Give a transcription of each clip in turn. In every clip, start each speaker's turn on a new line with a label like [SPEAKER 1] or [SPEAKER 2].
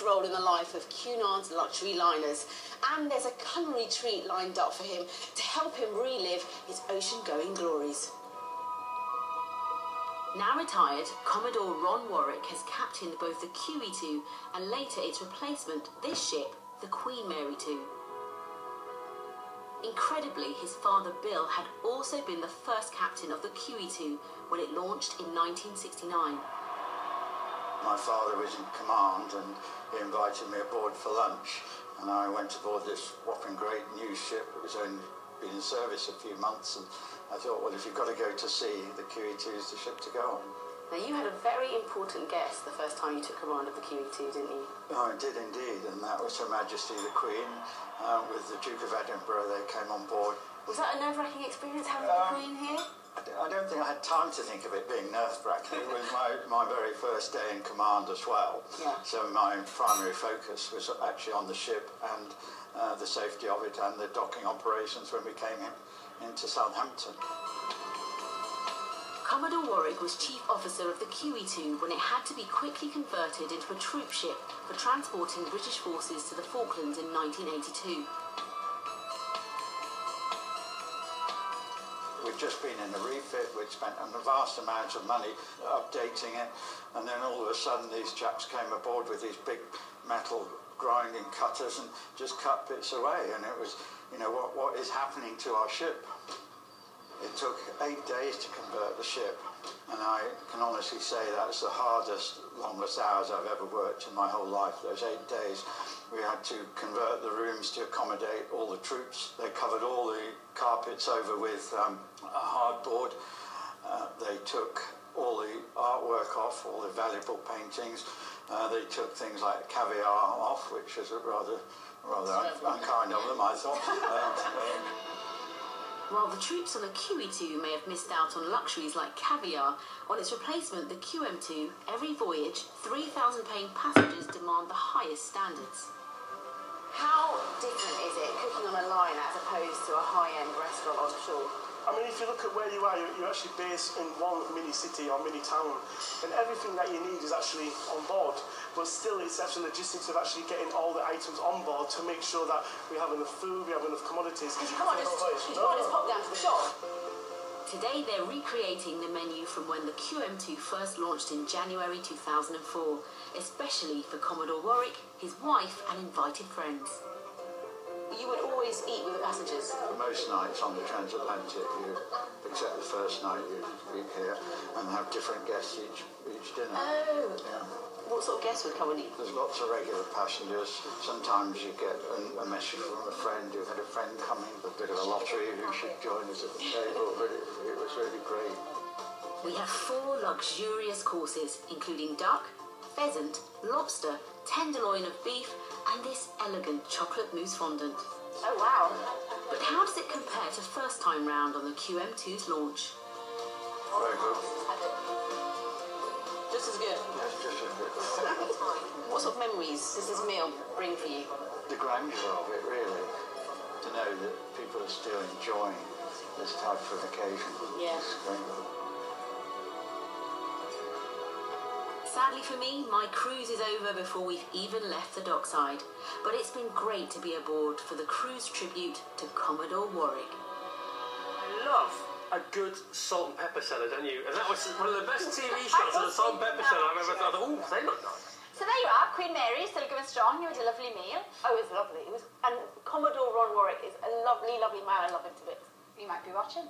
[SPEAKER 1] huge role in the life of Cunahn's luxury liners, and there's a culinary treat lined up for him to help him relive his ocean-going glories. Now retired, Commodore Warwick has captained both the QE2 and later its replacement, this ship, the Queen Mary 2. Incredibly, his father Bill had also been the first captain of the QE2 when it launched in 1969.
[SPEAKER 2] My father was in command and he invited me aboard for lunch, and I went aboard this whopping great new ship. It was only been in service a few months, and I thought, well, if you've got to go to sea, the QE2 is the ship to go on.
[SPEAKER 1] Now, you had a very important guest the first time you took command of the QE2, didn't you?
[SPEAKER 2] Oh, I did indeed, and that was Her Majesty the Queen. With the Duke of Edinburgh, they came on board.
[SPEAKER 1] Was that a nerve-wracking experience having the Queen here?
[SPEAKER 2] I don't think I had time to think of it being nerve-wracking. It was my very first day in command as well. Yeah. So my primary focus was actually on the ship and the safety of it and the docking operations when we came into Southampton.
[SPEAKER 1] Commodore Warwick was chief officer of the QE2 when it had to be quickly converted into a troop ship for transporting British forces to the Falklands in 1982.
[SPEAKER 2] We'd just been in a refit, we'd spent a vast amount of money updating it, and then all of a sudden these chaps came aboard with these big metal grinding cutters and just cut bits away, and it was, you know, what is happening to our ship? It took 8 days to convert the ship, and I can honestly say that's the hardest, longest hours I've ever worked in my whole life. Those 8 days, we had to convert the rooms to accommodate all the troops. They covered all the carpets over with a hardboard. They took all the artwork off, all the valuable paintings. They took things like caviar off, which is rather unkind of them, I thought.
[SPEAKER 1] While the troops on the QE2 may have missed out on luxuries like caviar, on its replacement, the QM2, every voyage, 3,000 paying passengers demand the highest standards. How different is it cooking on a liner as opposed to a high-end restaurant on shore?
[SPEAKER 3] I mean, if you look at where you are, you're actually based in one mini city or mini town, and everything that you need is actually on board. But still, it's actually logistics of actually getting all the items on board to make sure that we have enough food, we have enough commodities.
[SPEAKER 1] Because you can't just pop down to the shop. Today, they're recreating the menu from when the QM2 first launched in January 2004, especially for Commodore Warwick, his wife, and invited friends. You would always eat with the passengers?
[SPEAKER 2] Most nights on the transatlantic, except the first night, you eat here and have different guests each dinner.
[SPEAKER 1] Oh.
[SPEAKER 2] Yeah.
[SPEAKER 1] What sort of guests would come and eat?
[SPEAKER 2] There's lots of regular passengers. Sometimes you get a message from a friend who had a friend coming, a bit of a lottery who should join us at the table, but it was really great.
[SPEAKER 1] We have 4 luxurious courses, including duck, pheasant, lobster, tenderloin of beef, and this elegant chocolate mousse fondant. Oh wow! But how does it compare to first time round on the QM2's launch?
[SPEAKER 2] Very good.
[SPEAKER 1] Just as good?
[SPEAKER 2] Yes, just as good.
[SPEAKER 1] What sort of memories does this meal bring for you?
[SPEAKER 2] The grandeur of it, really. To know that people are still enjoying this type of occasion.
[SPEAKER 1] Yeah.
[SPEAKER 2] It's great.
[SPEAKER 1] Sadly for me, my cruise is over before we've even left the dockside. But it's been great to be aboard for the cruise tribute to Commodore Warwick.
[SPEAKER 4] I love a good salt and pepper cellar, don't you? And that was one of the best TV shots of the salt and pepper cellar I've ever thought. Oh, they look nice.
[SPEAKER 5] So there you are, Queen Mary, still going strong. You had a lovely meal.
[SPEAKER 1] Oh, it was lovely. And Commodore Warwick is a lovely, lovely man. I love him to bits.
[SPEAKER 5] You might be watching.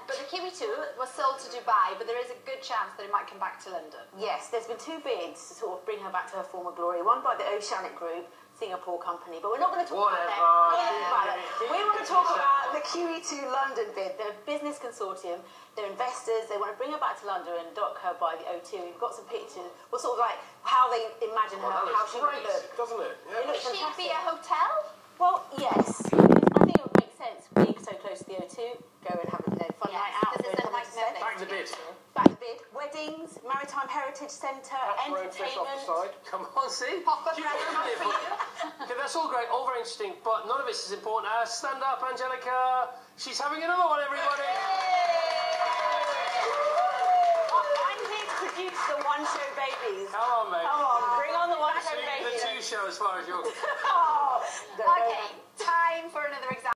[SPEAKER 5] But the QE2 was sold to Dubai, but there is a good chance that it might come back to London.
[SPEAKER 1] Yes, there's been 2 bids to sort of bring her back to her former glory. One by the Oceanic Group, Singapore company, but we're not going to talk about that. We want to talk about the QE2 London bid. They're a business consortium, they're investors, they want to bring her back to London and dock her by the O2. We've got some pictures, well, sort of like how they imagine her, how she would look.
[SPEAKER 4] Doesn't it? Yeah.
[SPEAKER 1] It looks
[SPEAKER 5] Should it
[SPEAKER 1] fantastic.
[SPEAKER 5] be a hotel?
[SPEAKER 1] Well, yes. I think it would make sense being so close to the O2. Go and have a fun night out.
[SPEAKER 5] This is a nice method.
[SPEAKER 4] Back to bid.
[SPEAKER 1] Back to bid. Weddings, Maritime Heritage Centre, entertainment.
[SPEAKER 4] Come on, see?
[SPEAKER 5] Pop-up
[SPEAKER 4] Okay,
[SPEAKER 5] restaurant for you.
[SPEAKER 4] that's all great, all very interesting, but none of this is important. Stand up, Angelica. She's having another one, everybody.
[SPEAKER 1] I'm here to produce the one-show babies.
[SPEAKER 4] Come on, mate.
[SPEAKER 1] Come on, bring on the one-show
[SPEAKER 4] The
[SPEAKER 1] babies.
[SPEAKER 4] two show as far as you're...
[SPEAKER 1] Oh,